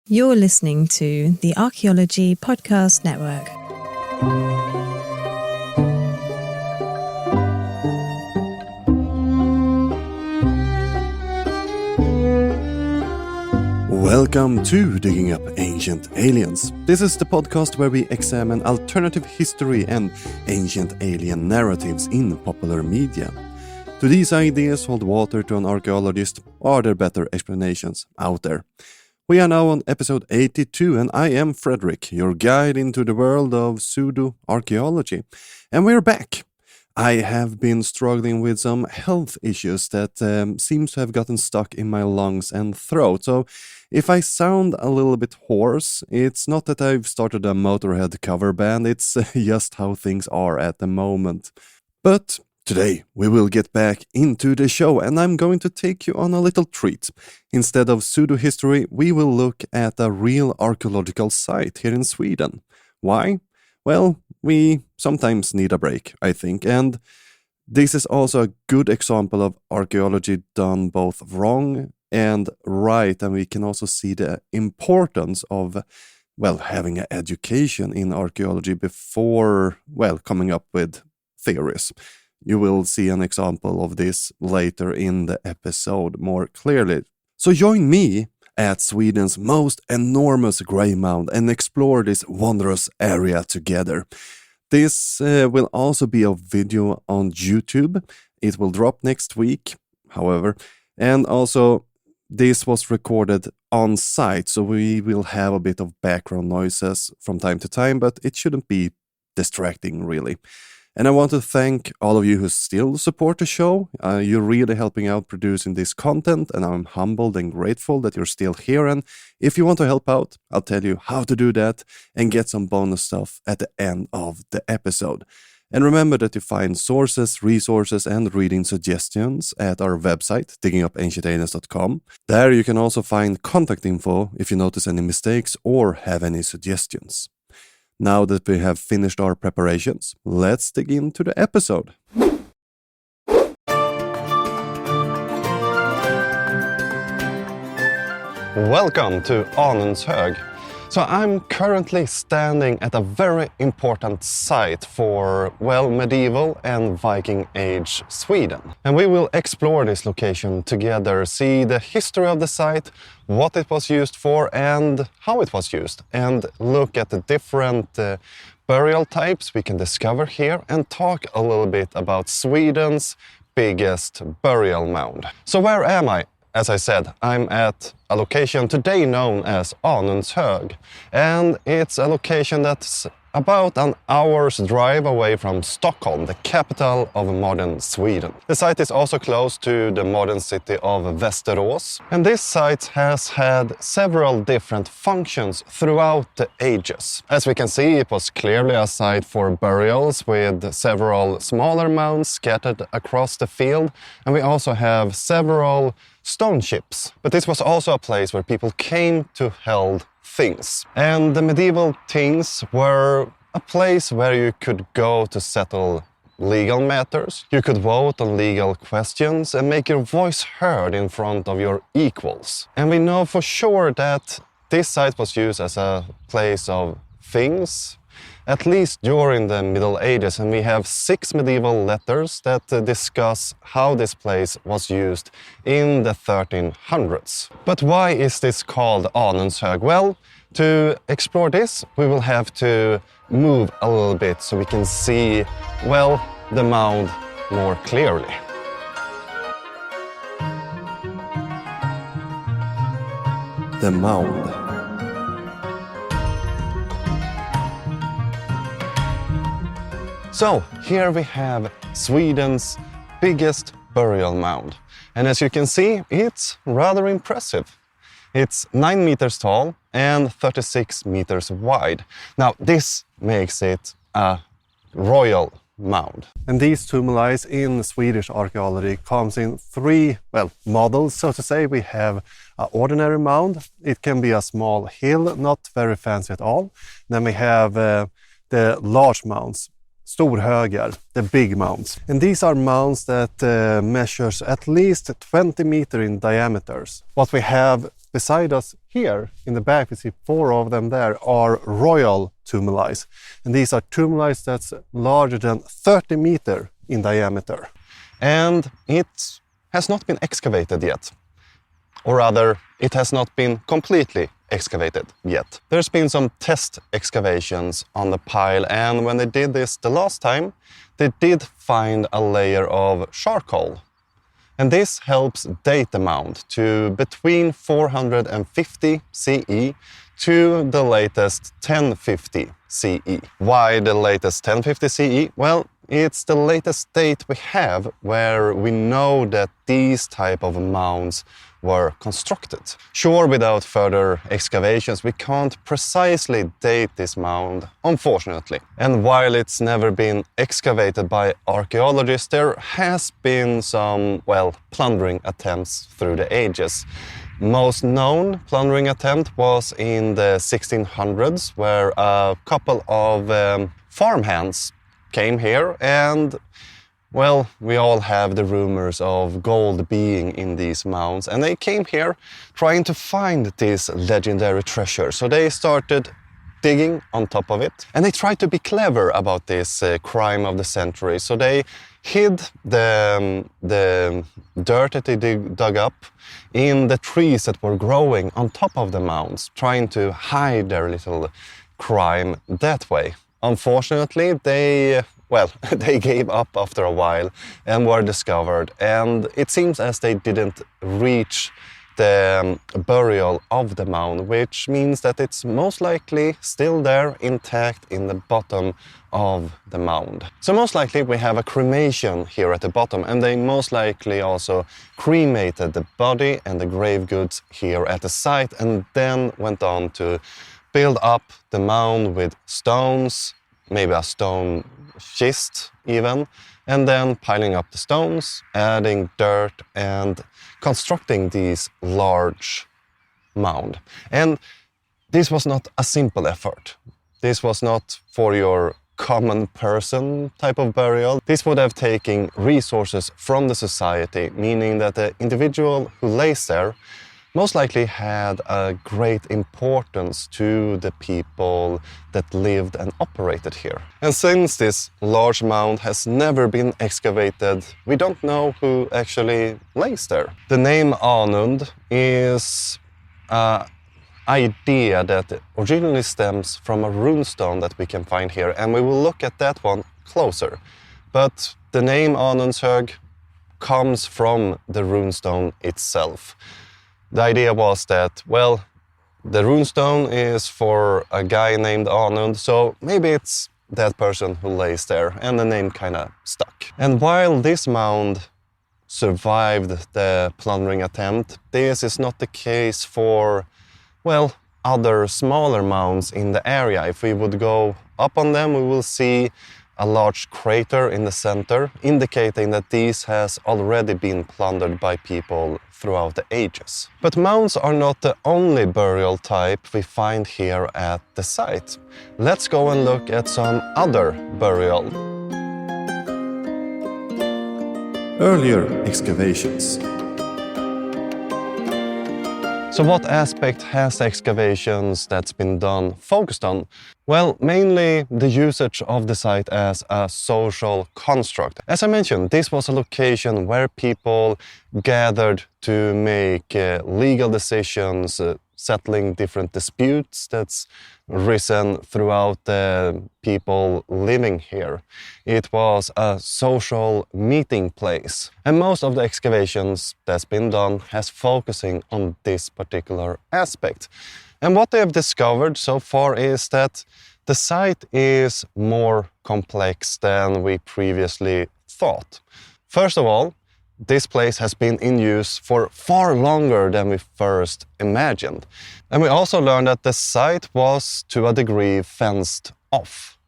You're listening to the Archaeology Podcast Network. Welcome to Digging Up Ancient Aliens. This is the podcast where we examine alternative history and ancient alien narratives in popular media. Do these ideas hold water to an archaeologist, or are there better explanations out there? We are now on episode 82 and I am Frederick, your guide into the world of pseudoarchaeology. And we're back. I have been struggling with some health issues that seems to have gotten stuck in my lungs and throat. So if I sound a little bit hoarse, it's not that I've started a Motorhead cover band, it's just how things are at the moment. But today we will get back into the show and I'm going to take you on a little treat. Instead of pseudo-history, we will look at a real archaeological site here in Sweden. Why? Well, we sometimes need a break, I think, and this is also a good example of archaeology done both wrong and right, and we can also see the importance of, having an education in archaeology before, coming up with theories. You will see an example of this later in the episode more clearly. So join me at Sweden's most enormous grey mound and explore this wondrous area together. This will also be a video on YouTube. It will drop next week, however, and also this was recorded on site, so we will have a bit of background noises from time to time, but it shouldn't be distracting really. And I want to thank all of you who still support the show. You're really helping out producing this content, and I'm humbled and grateful that you're still here. And if you want to help out, I'll tell you how to do that and get some bonus stuff at the end of the episode. And remember that you find sources, resources, and reading suggestions at our website, diggingupancientaliens.com. There you can also find contact info if you notice any mistakes or have any suggestions. Now that we have finished our preparations, let's dig into the episode. Welcome to Arnunshug. So I'm currently standing at a very important site for, medieval and Viking Age Sweden. And we will explore this location together, see the history of the site, what it was used for and how it was used, and look at the different burial types we can discover here and talk a little bit about Sweden's biggest burial mound. So where am I? As I said, I'm at a location today known as Arnunshug, and it's a location that's about an hour's drive away from Stockholm, the capital of modern Sweden. The site is also close to the modern city of Västerås, and this site has had several different functions throughout the ages. As we can see, it was clearly a site for burials with several smaller mounds scattered across the field, and we also have several stone ships. But this was also a place where people came to hold things. And the medieval things were a place where you could go to settle legal matters. You could vote on legal questions and make your voice heard in front of your equals. And we know for sure that this site was used as a place of things, at least during the Middle Ages, and we have 6 medieval letters that discuss how this place was used in the 1300s. But why is this called Arnunshug? Well, to explore this, we will have to move a little bit so we can see, the mound more clearly. The mound. So, here we have Sweden's biggest burial mound. And as you can see, it's rather impressive. It's 9 meters tall and 36 meters wide. Now, this makes it a royal mound. And these tumuli in Swedish archaeology comes in 3, models, so to say. We have an ordinary mound. It can be a small hill, not very fancy at all. Then we have the large mounds. storhögar, the big mounds. And these are mounds that measures at least 20 meters in diameters. What we have beside us here in the back, we see 4 of them there, are royal tumuli. And these are tumuli that's larger than 30 meters in diameter. And it has not been excavated yet. Or rather, it has not been completely excavated yet. There's been some test excavations on the pile, and when they did this the last time, they did find a layer of charcoal. And this helps date the mound to between 450 CE to the latest 1050 CE. Why the latest 1050 CE? Well, it's the latest date we have where we know that these type of mounds were constructed. Sure, without further excavations, we can't precisely date this mound, unfortunately. And while it's never been excavated by archaeologists, there has been some, well, plundering attempts through the ages. Most known plundering attempt was in the 1600s, where a couple of farmhands came here and, well, we all have the rumors of gold being in these mounds, and they came here trying to find this legendary treasure. So they started digging on top of it, and they tried to be clever about this crime of the century. So they hid the dirt that they dug up in the trees that were growing on top of the mounds, trying to hide their little crime that way. Unfortunately, they gave up after a while and were discovered, and it seems as they didn't reach the burial of the mound, which means that it's most likely still there intact in the bottom of the mound. So most likely we have a cremation here at the bottom, and they most likely also cremated the body and the grave goods here at the site, and then went on to build up the mound with stones, maybe a stone schist even, and then piling up the stones, adding dirt and constructing these large mound. And this was not a simple effort. This was not for your common person type of burial. This would have taken resources from the society, meaning that the individual who lays there most likely had a great importance to the people that lived and operated here. And since this large mound has never been excavated, we don't know who actually lays there. The name Arnund is an idea that originally stems from a runestone that we can find here, and we will look at that one closer. But the name Arnunshug comes from the runestone itself. The idea was that, well, the runestone is for a guy named Arnund, so maybe it's that person who lays there, and the name kind of stuck. And while this mound survived the plundering attempt, this is not the case for, well, other smaller mounds in the area. If we would go up on them, we will see a large crater in the center, indicating that these has already been plundered by people throughout the ages. But mounds are not the only burial type we find here at the site. Let's go and look at some other burial. Earlier excavations. So what aspect has the excavations that's been done focused on? Well, mainly the usage of the site as a social construct. As I mentioned, this was a location where people gathered to make legal decisions, settling different disputes that's risen throughout the people living here. It was a social meeting place. And most of the excavations that's been done has focusing on this particular aspect. And what they have discovered so far is that the site is more complex than we previously thought. First of all, this place has been in use for far longer than we first imagined. And we also learned that the site was, to a degree, fenced off.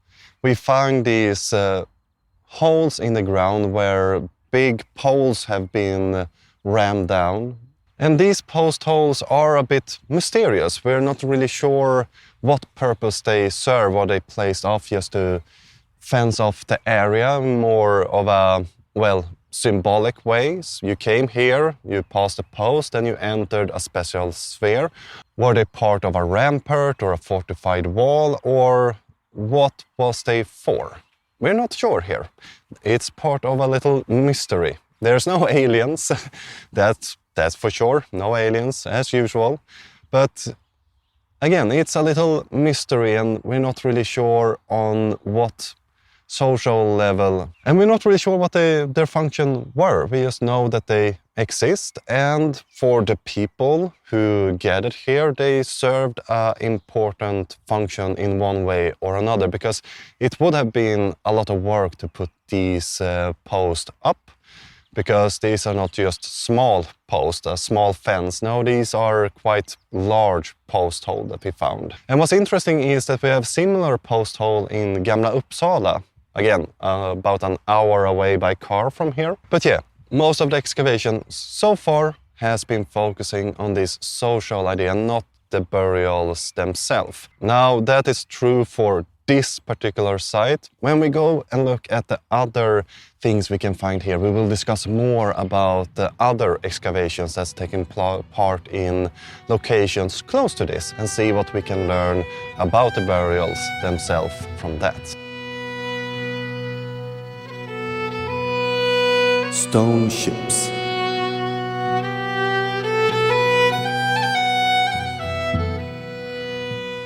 We found these holes in the ground where big poles have been rammed down. And these post holes are a bit mysterious. We're not really sure what purpose they serve, or they placed off just to fence off the area more of a, well, symbolic ways. You came here, you passed a post, and you entered a special sphere. Were they part of a rampart or a fortified wall, or what was they for? We're not sure here. It's part of a little mystery. There's no aliens, that's for sure, no aliens as usual. But again, it's a little mystery, and we're not really sure on what social level, and we're not really sure what their function were. We just know that they exist, and for the people who gathered here, they served an important function in one way or another, because it would have been a lot of work to put these posts up, because these are not just small posts, a small fence. No, these are quite large post hole that we found. And what's interesting is that we have similar post hole in Gamla Uppsala, again, about an hour away by car from here. But yeah, most of the excavation so far has been focusing on this social idea, not the burials themselves. Now, that is true for this particular site. When we go and look at the other things we can find here, we will discuss more about the other excavations that's taken part in locations close to this, and see what we can learn about the burials themselves from that. Stone ships.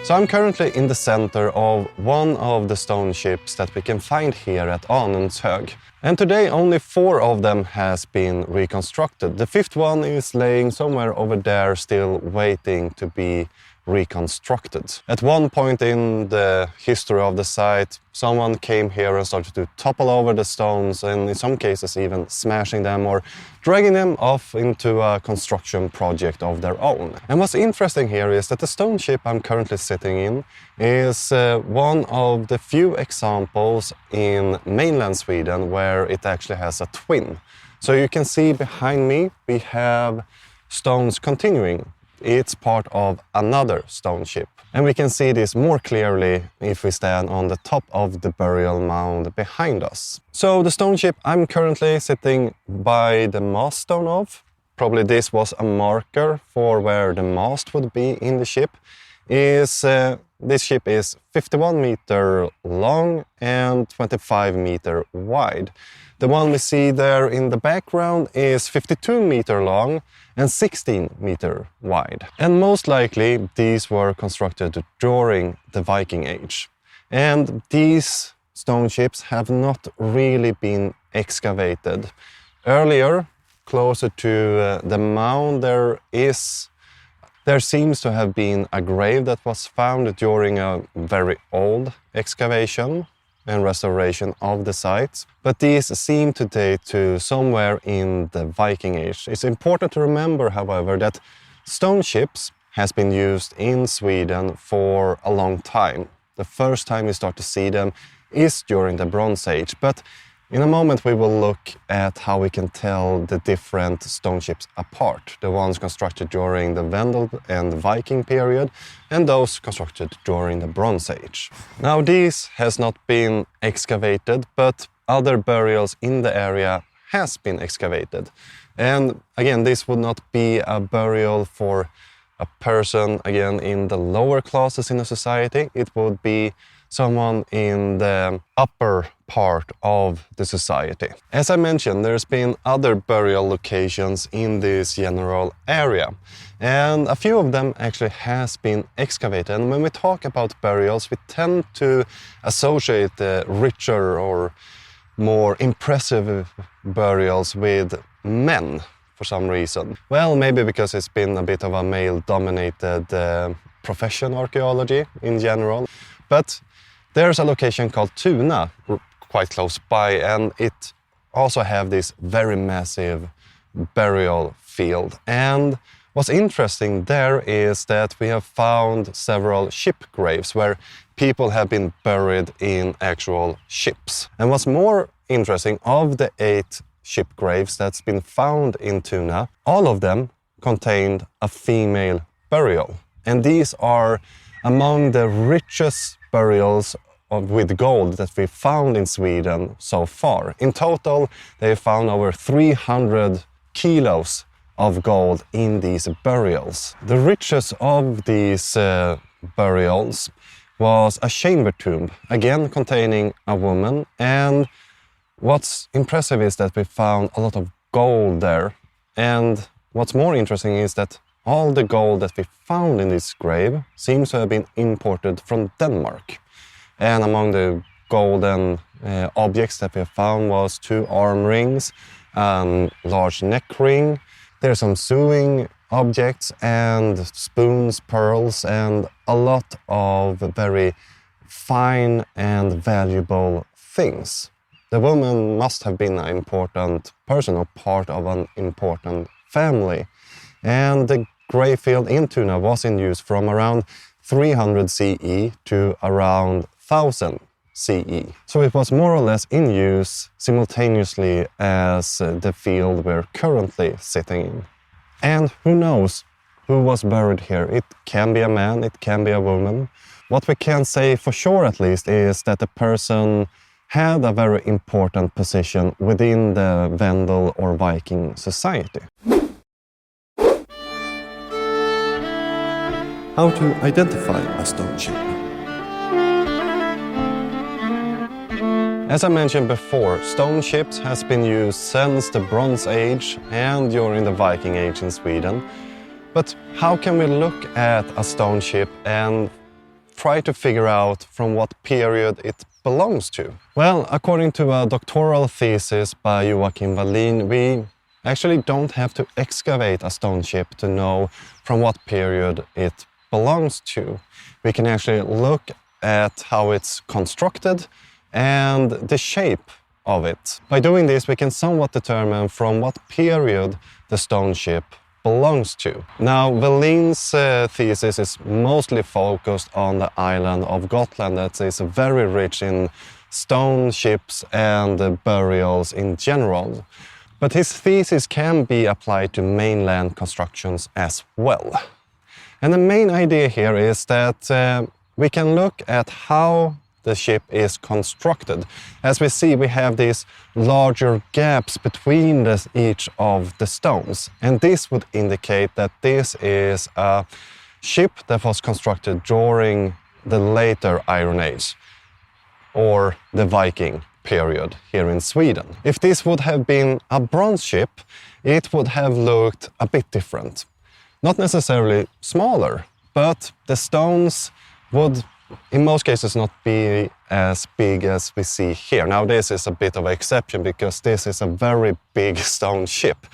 So I'm currently in the center of one of the stone ships that we can find here at Arnunshug. And today only 4 of them has been reconstructed. The 5th one is laying somewhere over there, still waiting to be reconstructed. At one point in the history of the site, someone came here and started to topple over the stones, and in some cases even smashing them or dragging them off into a construction project of their own. And what's interesting here is that the stone ship I'm currently sitting in is one of the few examples in mainland Sweden where it actually has a twin. So you can see behind me we have stones continuing. It's part of another stone ship. And we can see this more clearly if we stand on the top of the burial mound behind us. So the stone ship I'm currently sitting by the mast stone of, probably this was a marker for where the mast would be in the ship, is this ship is 51 meter long and 25 meter wide. The one we see there in the background is 52 meter long and 16 meter wide. And most likely these were constructed during the Viking Age. And these stone ships have not really been excavated. Earlier, closer to the mound, there seems to have been a grave that was found during a very old excavation and restoration of the sites, but these seem to date to somewhere in the Viking Age. It's important to remember, however, that stone ships has been used in Sweden for a long time. The first time you start to see them is during the Bronze Age, but in a moment we will look at how we can tell the different stone ships apart. The ones constructed during the Vendel and Viking period, and those constructed during the Bronze Age. Now these has not been excavated, but other burials in the area has been excavated. And again, this would not be a burial for a person, again, in the lower classes in the society. It would be someone in the upper part of the society. As I mentioned, there's been other burial locations in this general area, and a few of them actually has been excavated. And when we talk about burials, we tend to associate the richer or more impressive burials with men for some reason. Well, maybe because it's been a bit of a male-dominated profession, archaeology in general. But there's a location called Tuna, quite close by, and it also have this very massive burial field. And what's interesting there is that we have found several ship graves where people have been buried in actual ships. And what's more interesting, of the 8 ship graves that's been found in Tuna, all of them contained a female burial. And these are among the richest burials with gold that we found in Sweden so far. In total, they found over 300 kilos of gold in these burials. The richest of these burials was a chamber tomb, again containing a woman, and what's impressive is that we found a lot of gold there, and what's more interesting is that all the gold that we found in this grave seems to have been imported from Denmark. And among the golden objects that we found was 2 arm rings, large neck ring. There are some sewing objects and spoons, pearls, and a lot of very fine and valuable things. The woman must have been an important person or part of an important family. And the grave field in Tuna was in use from around 300 CE to around 1000 CE. So it was more or less in use simultaneously as the field we're currently sitting in. And who knows who was buried here? It can be a man, it can be a woman. What we can say for sure at least is that the person had a very important position within the Vendel or Viking society. How to identify a stone chip. As I mentioned before, stone chips has been used since the Bronze Age and during the Viking Age in Sweden. But how can we look at a stone chip and try to figure out from what period it belongs to? Well, according to a doctoral thesis by Joachim Wallin, we actually don't have to excavate a stone chip to know from what period it belongs to. We can actually look at how it's constructed and the shape of it. By doing this, we can somewhat determine from what period the stone chip belongs to. Now, Wallin's thesis is mostly focused on the island of Gotland that is very rich in stone chips and burials in general. But his thesis can be applied to mainland constructions as well. And the main idea here is that we can look at how the ship is constructed. As we see, we have these larger gaps between each of the stones. And this would indicate that this is a ship that was constructed during the later Iron Age, or the Viking period here in Sweden. If this would have been a bronze ship, it would have looked a bit different. Not necessarily smaller, but the stones would in most cases not be as big as we see here. Now this is a bit of an exception because this is a very big stone ship.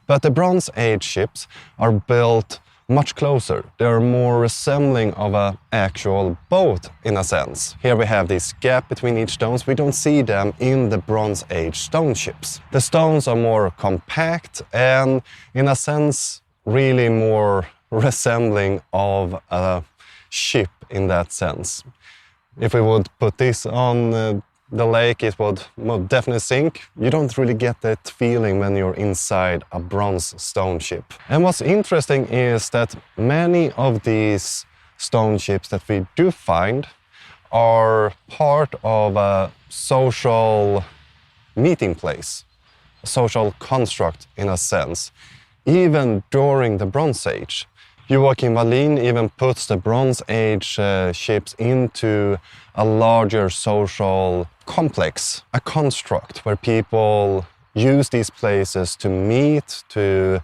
But the Bronze Age ships are built much closer. They are more resembling of an actual boat in a sense. Here we have this gap between each stones. We don't see them in the Bronze Age stone ships. The stones are more compact and in a sense really more resembling of a ship in that sense. If we would put this on the lake, it would definitely sink. You don't really get that feeling when you're inside a bronze stone ship. And what's interesting is that many of these stone ships that we do find are part of a social meeting place, a social construct in a sense, even during the Bronze Age. Joachim Wallin even puts the Bronze Age ships into a larger social complex, a construct where people use these places to meet, to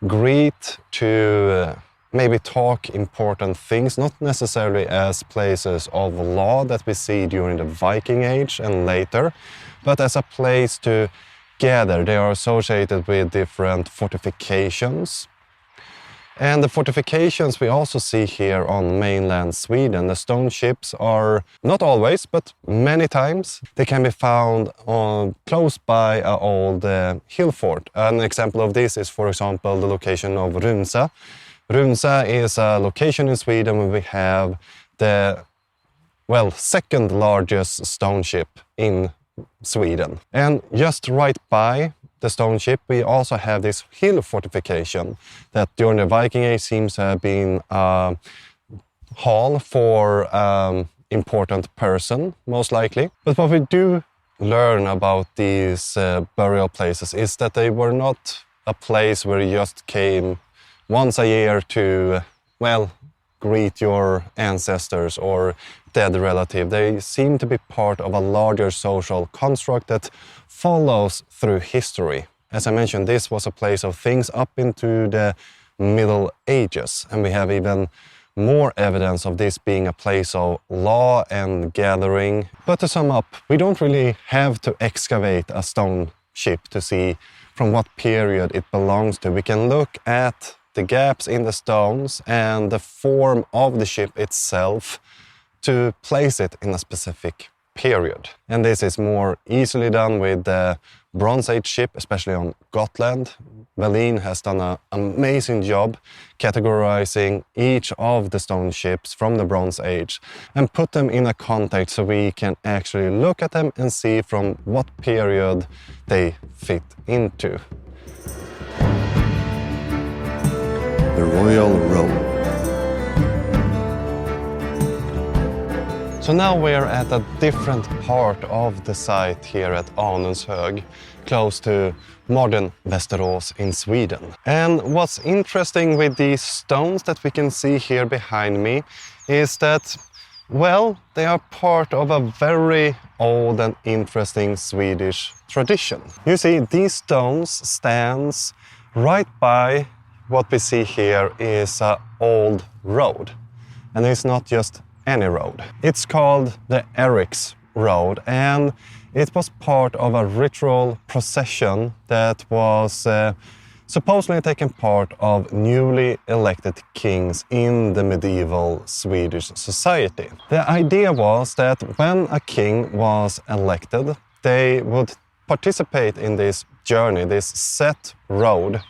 greet, to maybe talk important things, not necessarily as places of law that we see during the Viking Age and later, but as a place to gather. They are associated with different fortifications. And the fortifications we also see here on mainland Sweden. The stone ships are, not always, but many times, they can be found close by an old hill fort. An example of this is, for example, the location of Runsa. Runsa is a location in Sweden where we have the, second largest stone ship in Sweden. And just right by the stone ship, we also have this hill fortification that during the Viking Age seems to have been a hall for important person, most likely. But what we do learn about these burial places is that they were not a place where you just came once a year to, well, greet your ancestors or dead relative. They seem to be part of a larger social construct that follows through history. As I mentioned, this was a place of things up into the Middle Ages, and we have even more evidence of this being a place of law and gathering. But to sum up, we don't really have to excavate a stone ship to see from what period it belongs to. We can look at the gaps in the stones and the form of the ship itself to place it in a specific period. And this is more easily done with the Bronze Age ship, especially on Gotland. Wallin has done an amazing job categorizing each of the stone ships from the Bronze Age and put them in a context so we can actually look at them and see from what period they fit into. The Royal Road. So now we're at a different part of the site here at Arnunshug, close to modern Västerås in Sweden. And what's interesting with these stones that we can see here behind me is that, well, they are part of a very old and interesting Swedish tradition. You see, these stones stands right by what we see here is an old road. And it's not just any road. It's called the Enrich road, and it was part of a ritual procession that was supposedly taken part of newly elected kings in the medieval Swedish society. The idea was that when a king was elected, they would participate in this journey, this set road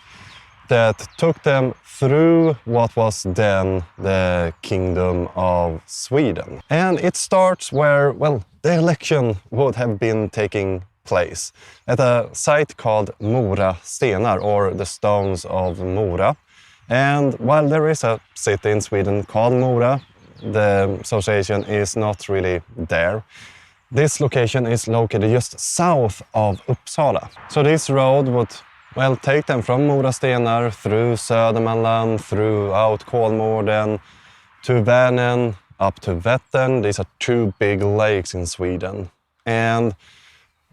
that took them through what was then the Kingdom of Sweden. And it starts where, well, the election would have been taking place at a site called Mora stenar, or the stones of Mora. And while there is a city in Sweden called Mora, the association is not really there. This location is located just south of Uppsala. So this road would, well, take them from Mora stenar through Södermanland, throughout Kolmården, to Vänern, up to Vättern. These are two big lakes in Sweden. And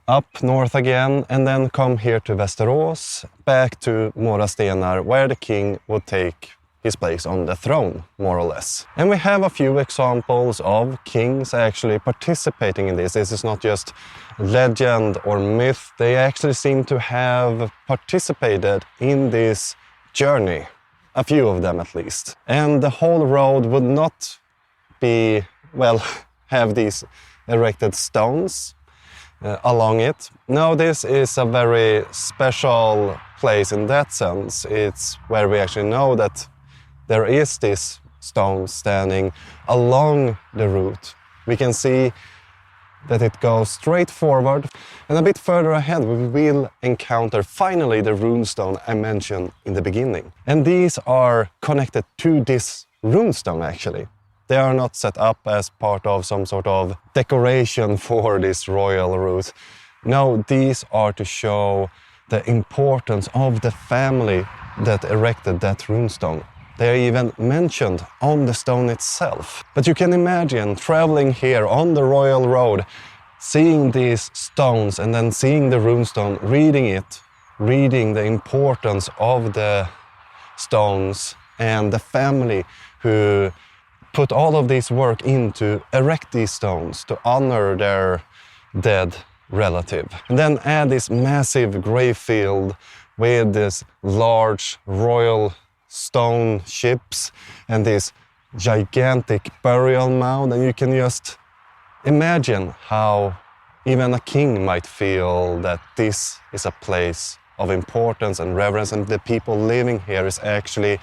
up north again, and then come here to Västerås, back to Mora stenar, where the king would take his place on the throne, more or less. And we have a few examples of kings actually participating in this. This is not just legend or myth. They actually seem to have participated in this journey, a few of them at least. And the whole road would not be, well, have these erected stones along it. No, this is a very special place in that sense. It's where we actually know that there is this stone standing along the route. We can see that it goes straight forward, and a bit further ahead we will encounter finally the runestone I mentioned in the beginning. And these are connected to this runestone actually. They are not set up as part of some sort of decoration for this royal route. No, these are to show the importance of the family that erected that runestone. They are even mentioned on the stone itself. But you can imagine traveling here on the royal road, seeing these stones and then seeing the runestone, reading it, reading the importance of the stones and the family who put all of this work in to erect these stones to honor their dead relative. And then add this massive grave field with this large royal stone ships and this gigantic burial mound, and you can just imagine how even a king might feel that this is a place of importance and reverence, and the people living here is actually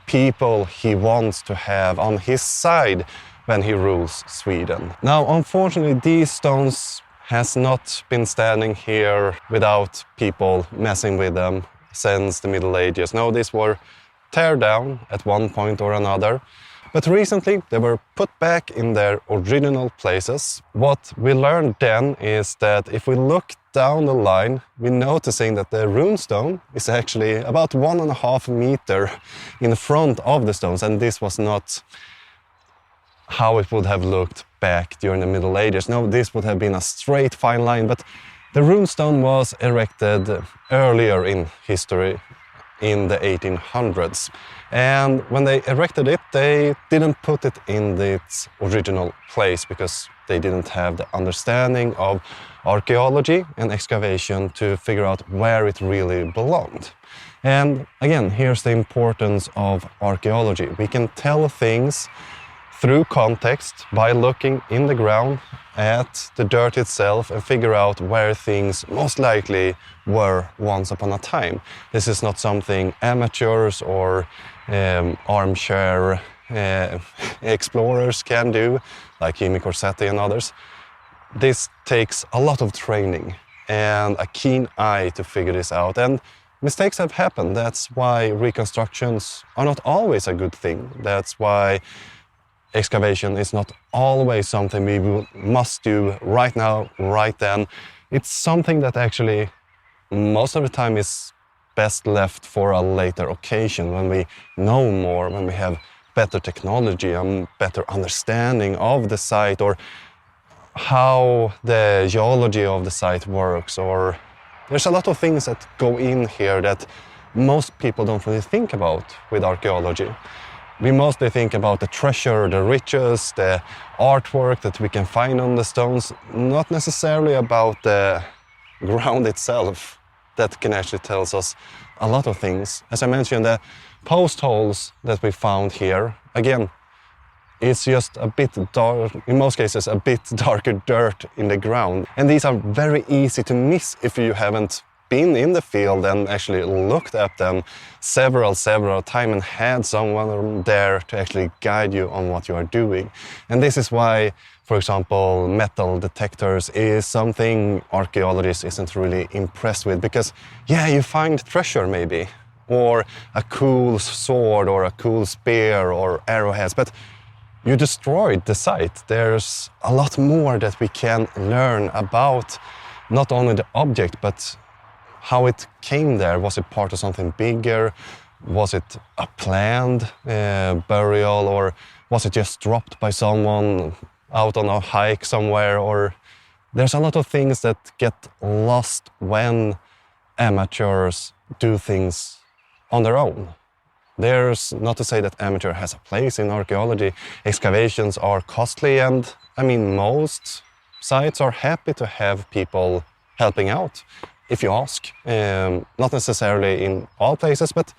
people he wants to have on his side when he rules Sweden. Now, unfortunately, these stones has not been standing here without people messing with them since the Middle Ages. No, these were tear down at one point or another. But recently they were put back in their original places. What we learned then is that if we look down the line, we're noticing that the runestone is actually about 1.5 meters in front of the stones, and this was not how it would have looked back during the Middle Ages. No, this would have been a straight fine line, but the runestone was erected earlier in history, in the 1800s. And when they erected it, they didn't put it in its original place because they didn't have the understanding of archaeology and excavation to figure out where it really belonged. And again, here's the importance of archaeology. We can tell things through context by looking in the ground at the dirt itself and figure out where things most likely were once upon a time. This is not something amateurs or armchair explorers can do, like Jimmy Corsetti and others. This takes a lot of training and a keen eye to figure this out. And mistakes have happened. That's why reconstructions are not always a good thing. That's why excavation is not always something we must do right now, right then. It's something that actually most of the time is best left for a later occasion, when we know more, when we have better technology and better understanding of the site, or how the geology of the site works. Or there's a lot of things that go in here that most people don't really think about with archaeology. We mostly think about the treasure, the riches, the artwork that we can find on the stones, not necessarily about the ground itself that can actually tell us a lot of things. As I mentioned, the post holes that we found here, again, it's just a bit dark, in most cases a bit darker dirt in the ground. And these are very easy to miss if you haven't been in the field and actually looked at them several times and had someone there to actually guide you on what you are doing. And this is why, for example, metal detectors is something archaeologists isn't really impressed with, because yeah, you find treasure maybe, or a cool sword or a cool spear or arrowheads, but you destroyed the site. There's a lot more that we can learn about not only the object, but how it came there. Was it part of something bigger? Was it a planned burial, or was it just dropped by someone out on a hike somewhere? Or there's a lot of things that get lost when amateurs do things on their own. There's not to say that amateur has a place in archaeology. Excavations are costly, and I mean, most sites are happy to have people helping out if you ask. Not necessarily in all places, but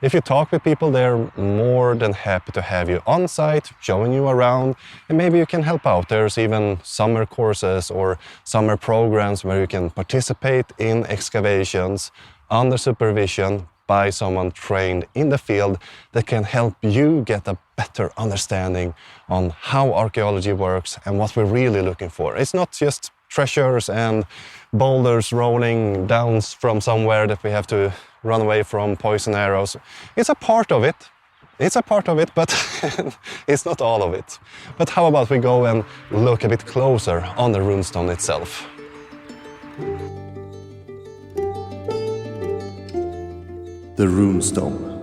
if you talk with people, they're more than happy to have you on site, showing you around, and maybe you can help out. There's even summer courses or summer programs where you can participate in excavations under supervision by someone trained in the field that can help you get a better understanding on how archaeology works and what we're really looking for. It's not just treasures and boulders rolling down from somewhere that we have to run away from, poison arrows. It's a part of it. But it's not all of it. But how about we go and look a bit closer on the runestone itself? The runestone.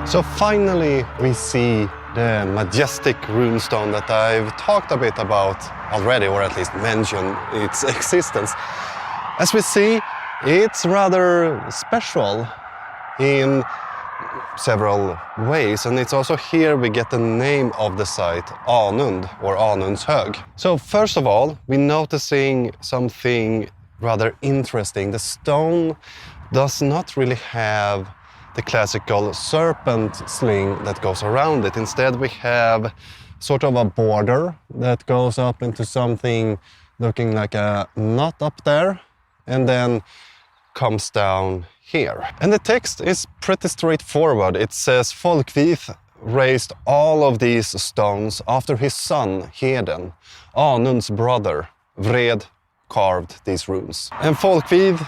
So finally we see the majestic runestone that I've talked a bit about already, or at least mentioned its existence. As we see, it's rather special in several ways, and it's also here we get the name of the site, Arnund, or Arnunshug. So first of all, we're noticing something rather interesting. The stone does not really have the classical serpent sling that goes around it. Instead, we have sort of a border that goes up into something looking like a knot up there, and then comes down here. And the text is pretty straightforward. It says, Folkvith raised all of these stones after his son, Heden, Arnund's brother, Vred, carved these runes. And Folkvith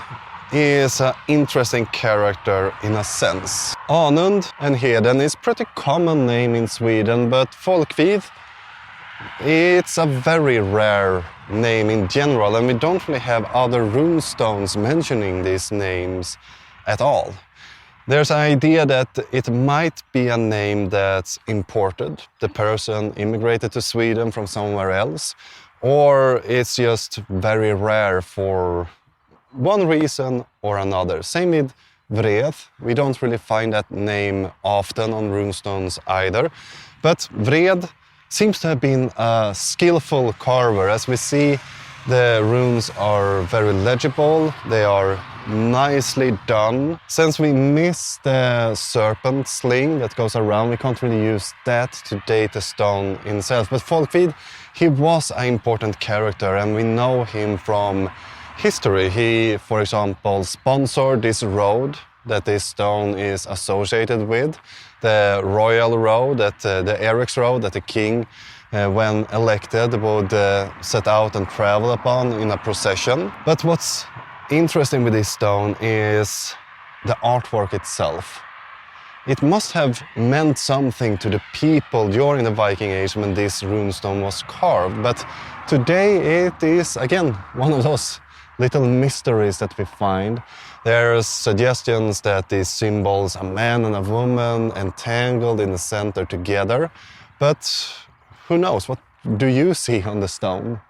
is an interesting character in a sense. Anund and Heden is pretty common name in Sweden, but Folkvid, it's a very rare name in general, and we don't really have other rune stones mentioning these names at all. There's an idea that it might be a name that's imported. The person immigrated to Sweden from somewhere else, or it's just very rare for one reason or another. Same with Vred. We don't really find that name often on runestones either. But Vred seems to have been a skillful carver. As we see, the runes are very legible, they are nicely done. Since we miss the serpent sling that goes around, we can't really use that to date the stone itself. But Folkvid, he was an important character, and we know him from history. He, for example, sponsored this road that this stone is associated with, the royal road, the Eric's road that the king, when elected, would set out and travel upon in a procession. But what's interesting with this stone is the artwork itself. It must have meant something to the people during the Viking Age when this runestone was carved. But today it is, again, one of those little mysteries that we find. There's suggestions that these symbols, a man and a woman entangled in the center together. But who knows? What do you see on the stone?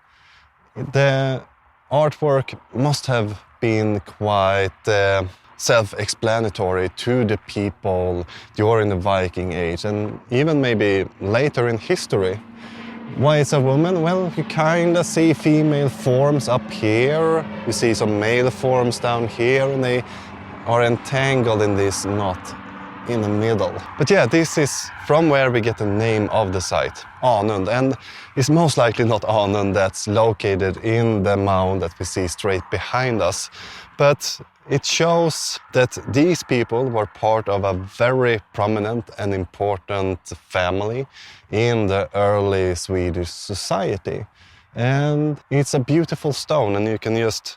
The artwork must have been quite self-explanatory to the people during the Viking Age, and even maybe later in history. Why it's a woman? Well, you kind of see female forms up here, you see some male forms down here, and they are entangled in this knot in the middle. But yeah, this is from where we get the name of the site, Anund, and it's most likely not Anund that's located in the mound that we see straight behind us. But it shows that these people were part of a very prominent and important family in the early Swedish society. And it's a beautiful stone, and you can just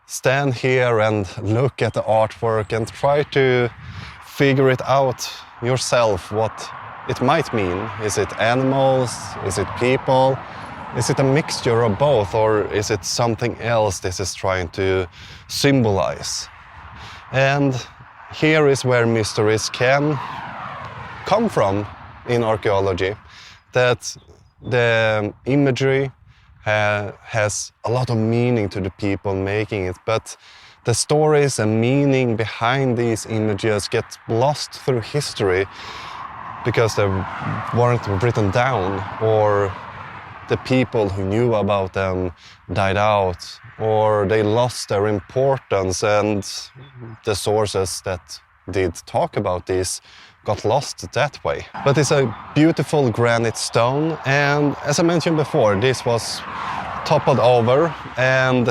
stand here and look at the artwork and try to figure it out yourself what it might mean. Is it animals? Is it people? Is it a mixture of both, or is it something else this is trying to symbolize? And here is where mysteries can come from in archaeology, that the imagery has a lot of meaning to the people making it, but the stories and meaning behind these images get lost through history because they weren't written down, or the people who knew about them died out, or they lost their importance, and the sources that did talk about this got lost that way. But it's a beautiful granite stone, and as I mentioned before, this was toppled over, and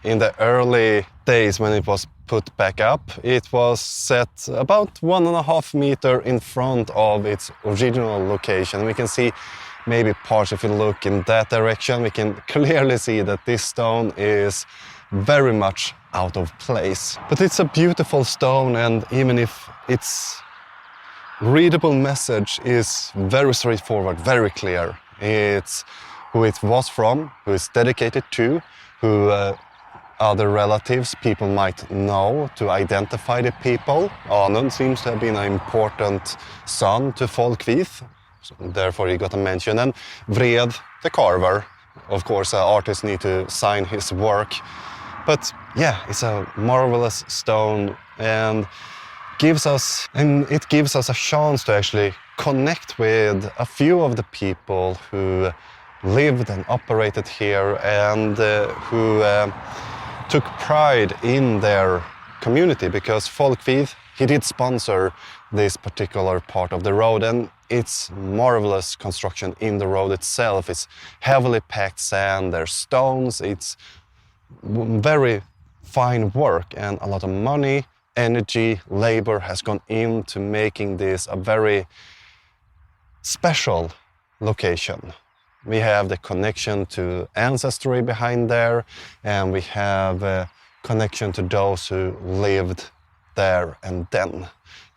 in the early days when it was put back up, it was set about 1.5 meters in front of its original location. We can see maybe parts, if you look in that direction, we can clearly see that this stone is very much out of place. But it's a beautiful stone, and even if its readable message is very straightforward, very clear, it's who it was from, who it's dedicated to, who other relatives people might know to identify the people. Anund seems to have been an important son to Folkvid, therefore he got a mention. And Vred, the carver, of course, artists need to sign his work. But yeah, it's a marvelous stone, and it gives us a chance to actually connect with a few of the people who lived and operated here, and who took pride in their community, because Folkvid, he did sponsor this particular part of the road, and it's marvelous construction in the road itself. It's heavily packed sand, there's stones, it's very fine work, and a lot of money, energy, labor has gone into making this a very special location. We have the connection to ancestry behind there, and we have connection to those who lived there and then.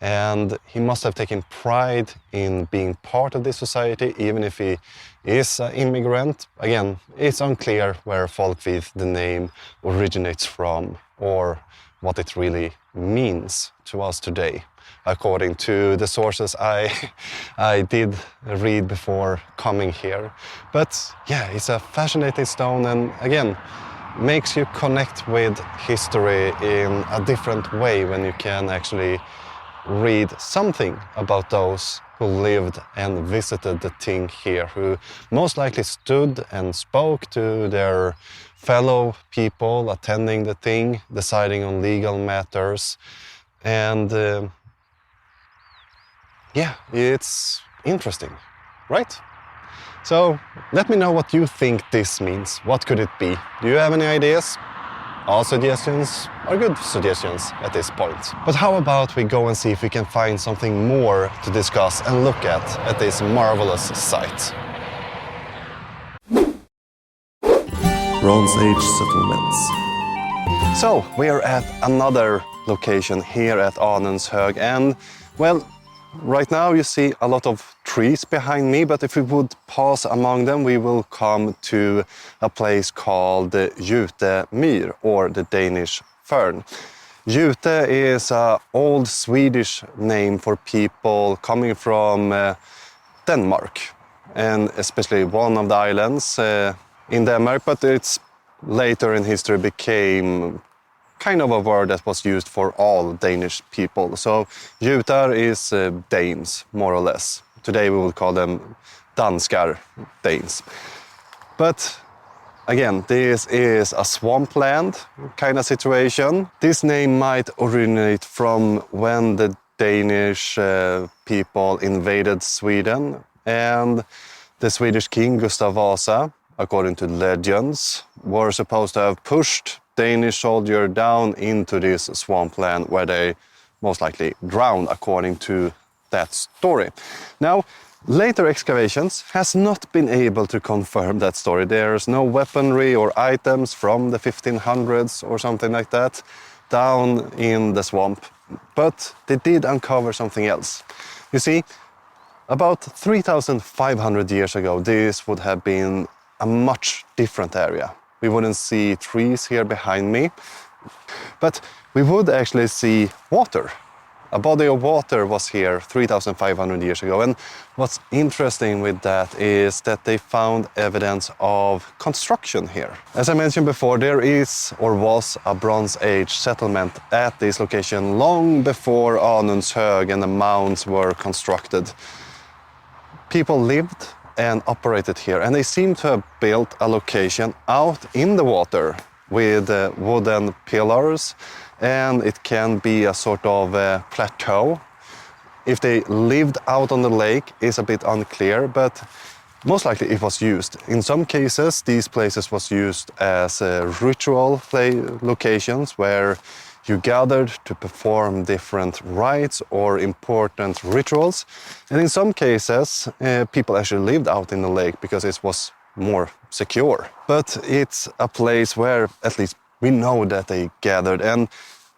And he must have taken pride in being part of this society, even if he is an immigrant. Again, it's unclear where Folkvith, the name, originates from or what it really means to us today, according to the sources I did read before coming here. But yeah, it's a fascinating stone, and again, makes you connect with history in a different way when you can actually read something about those who lived and visited the thing here, who most likely stood and spoke to their fellow people attending the thing, deciding on legal matters. And yeah, it's interesting, right? So let me know what you think this means. What could it be? Do you have any ideas? All suggestions are good suggestions at this point. But how about we go and see if we can find something more to discuss and look at this marvelous site. Bronze Age settlements. So we are at another location here at Arnunshug, and well, right now you see a lot of trees behind me, but if we would pass among them, we will come to a place called Jute Myr, or the Danish fern. Jute is an old Swedish name for people coming from Denmark, and especially one of the islands in Denmark, but it's later in history became kind of a word that was used for all Danish people. So Jutar is Danes, more or less. Today we would call them Danskar, Danes. But again, this is a swampland kind of situation. This name might originate from when the Danish people invaded Sweden, and the Swedish king Gustav Vasa, according to legends, were supposed to have pushed Danish soldiers down into this swampland where they most likely drowned, according to that story. Now, later excavations has not been able to confirm that story. There's no weaponry or items from the 1500s or something like that down in the swamp, but they did uncover something else. You see, about 3,500 years ago, this would have been a much different area. We wouldn't see trees here behind me, but we would actually see water. A body of water was here 3,500 years ago, and what's interesting with that is that they found evidence of construction here. As I mentioned before, there is or was a Bronze Age settlement at this location long before Arnunshug and the mounds were constructed. People lived and operated here, and they seem to have built a location out in the water with wooden pillars, and it can be a sort of plateau. If they lived out on the lake is a bit unclear, but most likely it was used. In some cases, these places was used as ritual locations where you gathered to perform different rites or important rituals. And in some cases, people actually lived out in the lake because it was more secure. But it's a place where at least we know that they gathered, and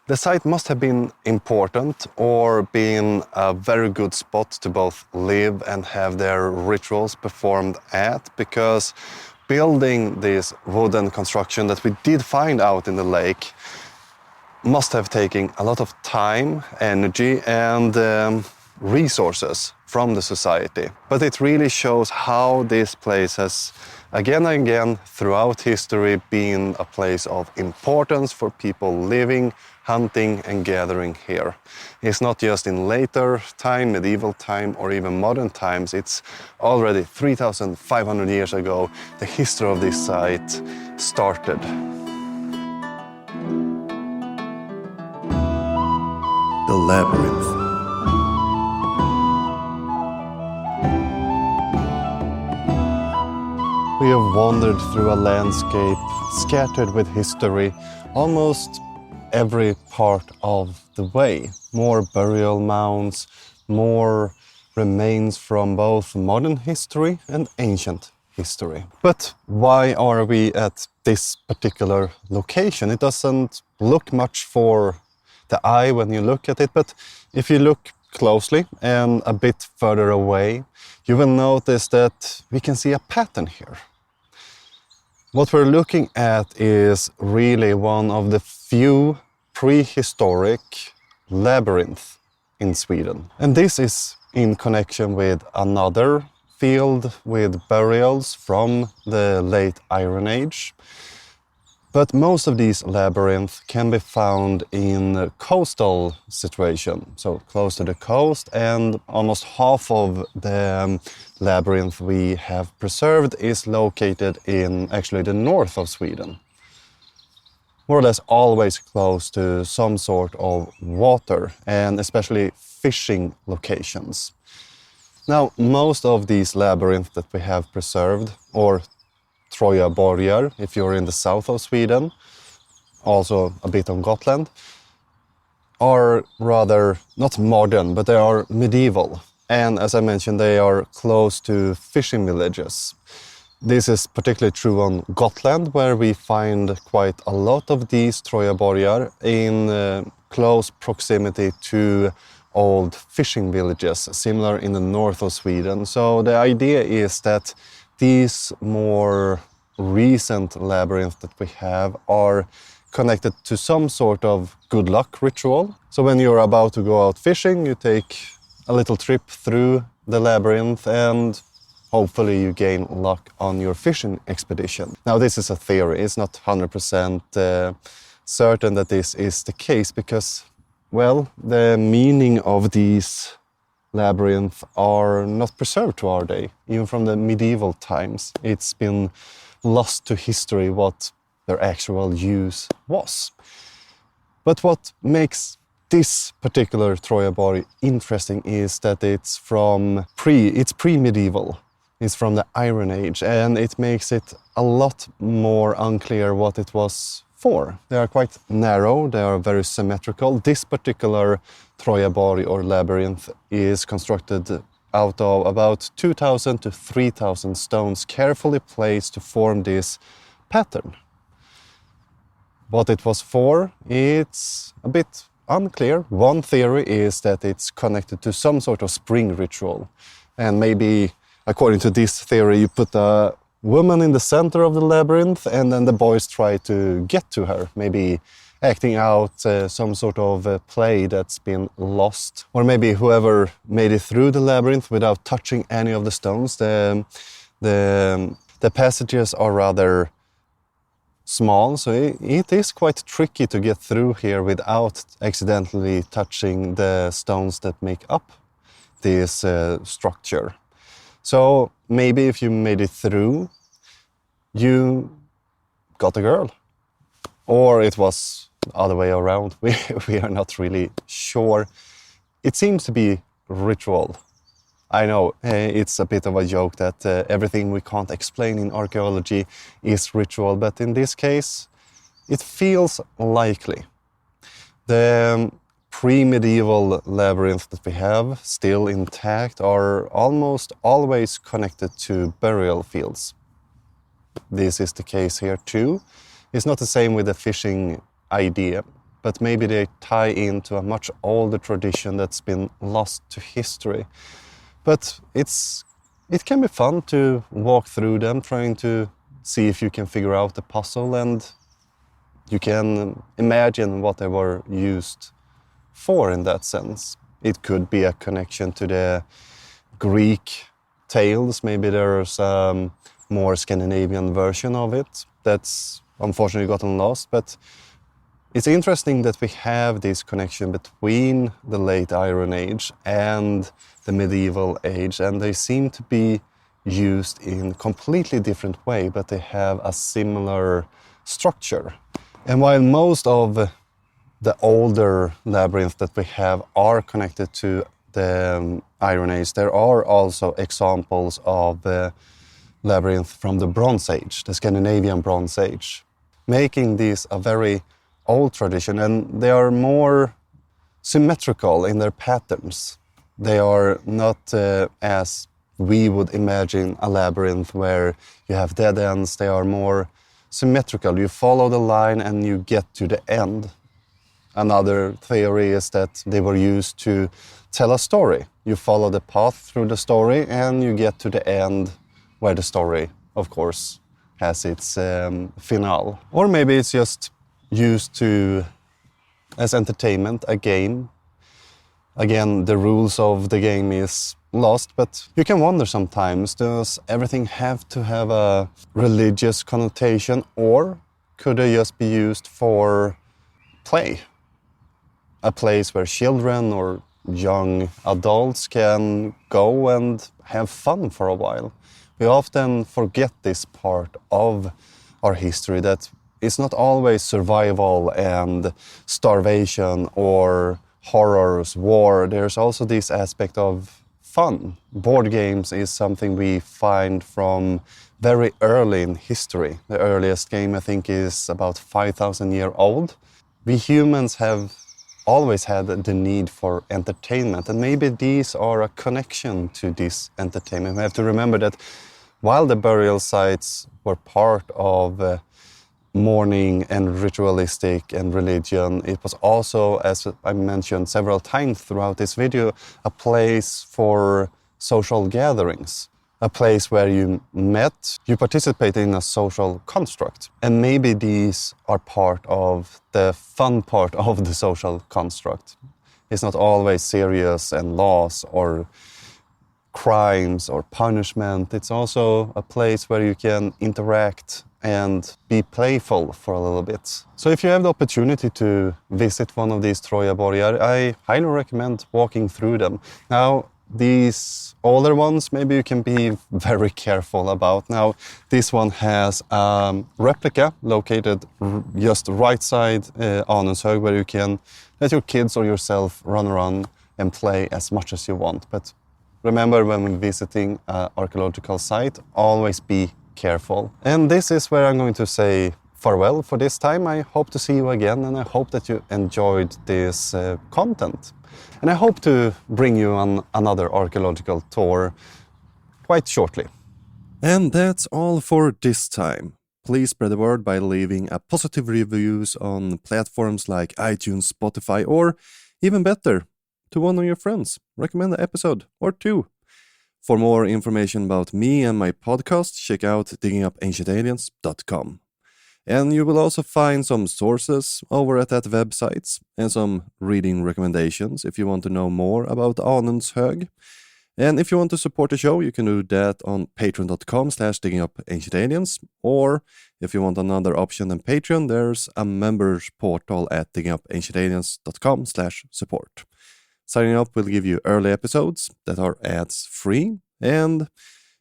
the site must have been important or been a very good spot to both live and have their rituals performed at, because building this wooden construction that we did find out in the lake must have taken a lot of time, energy, and resources from the society. But it really shows how this place has again and again throughout history been a place of importance for people living, hunting and gathering here. It's not just in later time, medieval time, or even modern times. It's already 3,500 years ago the history of this site started. The labyrinth. We have wandered through a landscape scattered with history almost every part of the way. More burial mounds, more remains from both modern history and ancient history. But why are we at this particular location? It doesn't look much for the eye when you look at it, but if you look closely and a bit further away, you will notice that we can see a pattern here. What we're looking at is really one of the few prehistoric labyrinths in Sweden. And this is in connection with another field with burials from the late Iron Age. But most of these labyrinths can be found in coastal situation, so close to the coast, and almost half of the labyrinth we have preserved is located in actually the north of Sweden. More or less always close to some sort of water, and especially fishing locations. Now, most of these labyrinths that we have preserved, or Troja if you're in the south of Sweden, also a bit on Gotland, are rather not modern, but they are medieval. And as I mentioned, they are close to fishing villages. This is particularly true on Gotland, where we find quite a lot of these Troja in close proximity to old fishing villages, similar in the north of Sweden. So the idea is that these more recent labyrinths that we have are connected to some sort of good luck ritual. So when you're about to go out fishing, you take a little trip through the labyrinth and hopefully you gain luck on your fishing expedition. Now this is a theory, it's not 100% certain that this is the case because, well, the meaning of these labyrinths are not preserved to our day. Even from the medieval times, it's been lost to history what their actual use was. But what makes this particular Troja interesting is that it's pre-medieval. It's from the Iron Age, and it makes it a lot more unclear what it was for. They are quite narrow, they are very symmetrical. This particular Troja or labyrinth is constructed out of about 2,000 to 3,000 stones carefully placed to form this pattern. What it was for, it's a bit unclear. One theory is that it's connected to some sort of spring ritual. And maybe, according to this theory, you put a woman in the center of the labyrinth and then the boys try to get to her, maybe acting out some sort of play that's been lost. Or maybe whoever made it through the labyrinth without touching any of the stones. The passages are rather small, so it is quite tricky to get through here without accidentally touching the stones that make up this structure. So maybe if you made it through, you got a girl. Or it was the other way around. We are not really sure. It seems to be ritual. I know it's a bit of a joke that everything we can't explain in archaeology is ritual, but in this case, it feels likely. The pre-medieval labyrinths that we have, still intact, are almost always connected to burial fields. This is the case here too. It's not the same with the fishing idea, but maybe they tie into a much older tradition that's been lost to history. But it can be fun to walk through them, trying to see if you can figure out the puzzle, and you can imagine what they were used for in that sense. It could be a connection to the Greek tales. Maybe there's a more Scandinavian version of it that's unfortunately gotten lost, but it's interesting that we have this connection between the late Iron Age and the medieval age, and they seem to be used in completely different way, but they have a similar structure. And while most of the older labyrinths that we have are connected to the Iron Age, there are also examples of the labyrinth from the Bronze Age, the Scandinavian Bronze Age, making this a very old tradition, and they are more symmetrical in their patterns. They are not as we would imagine a labyrinth where you have dead ends. They are more symmetrical. You follow the line and you get to the end. Another theory is that they were used to tell a story. You follow the path through the story and you get to the end where the story, of course, has its finale. Or maybe it's just used as entertainment, a game. Again, the rules of the game is lost, but you can wonder sometimes, does everything have to have a religious connotation, or could it just be used for play? A place where children or young adults can go and have fun for a while. We often forget this part of our history, that it's not always survival and starvation or horrors, war. There's also this aspect of fun. Board games is something we find from very early in history. The earliest game, I think, is about 5,000 years old. We humans have always had the need for entertainment, and maybe these are a connection to this entertainment. We have to remember that while the burial sites were part of mourning and ritualistic and religion, it was also, as I mentioned several times throughout this video, a place for social gatherings. A place where you met, you participated in a social construct. And maybe these are part of the fun part of the social construct. It's not always serious and laws or crimes or punishment. It's also a place where you can interact and be playful for a little bit. So if you have the opportunity to visit one of these Troja borgar, I highly recommend walking through them. Now, these older ones, maybe you can be very careful about. Now, this one has a replica located just right side Arnunshug, where you can let your kids or yourself run around and play as much as you want. But remember, when we're visiting an archaeological site, always be careful. And this is where I'm going to say farewell for this time. I hope to see you again, and I hope that you enjoyed this content. And I hope to bring you on another archaeological tour quite shortly. And that's all for this time. Please spread the word by leaving a positive reviews on platforms like iTunes, Spotify, or even better, to one of your friends. Recommend an episode or two. For more information about me and my podcast, check out diggingupancientaliens.com. And you will also find some sources over at that website and some reading recommendations if you want to know more about Arnunshug. And if you want to support the show, you can do that on patreon.com/diggingupancientaliens. Or if you want another option than Patreon, there's a members portal at diggingupancientaliens.com/support. Signing up will give you early episodes that are ads free, and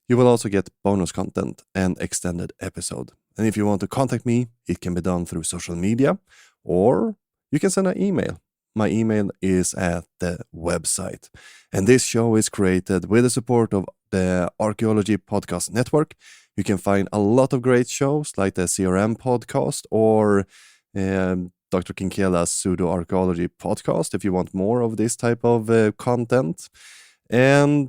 you will also get bonus content and extended episode. And if you want to contact me, it can be done through social media, or you can send an email. My email is at the website. And this show is created with the support of the Archaeology Podcast Network. You can find a lot of great shows like the CRM podcast or Dr. Kinkella's Pseudoarchaeology podcast if you want more of this type of content. And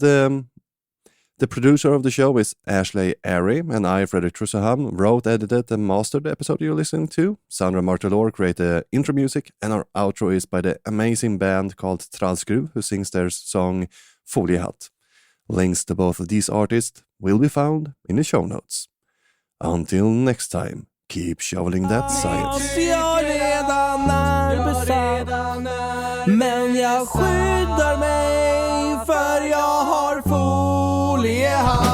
the producer of the show is Ashley Airy, and I, Fredrik Trussaham, wrote, edited, and mastered the episode you're listening to. Sandra Martelor created the intro music, and our outro is by the amazing band called Trallskruv, who sings their song Foliehatt. Links to both of these artists will be found in the show notes. Until next time, keep shoveling that science. Men jag skyddar mig för jag har foliehatt.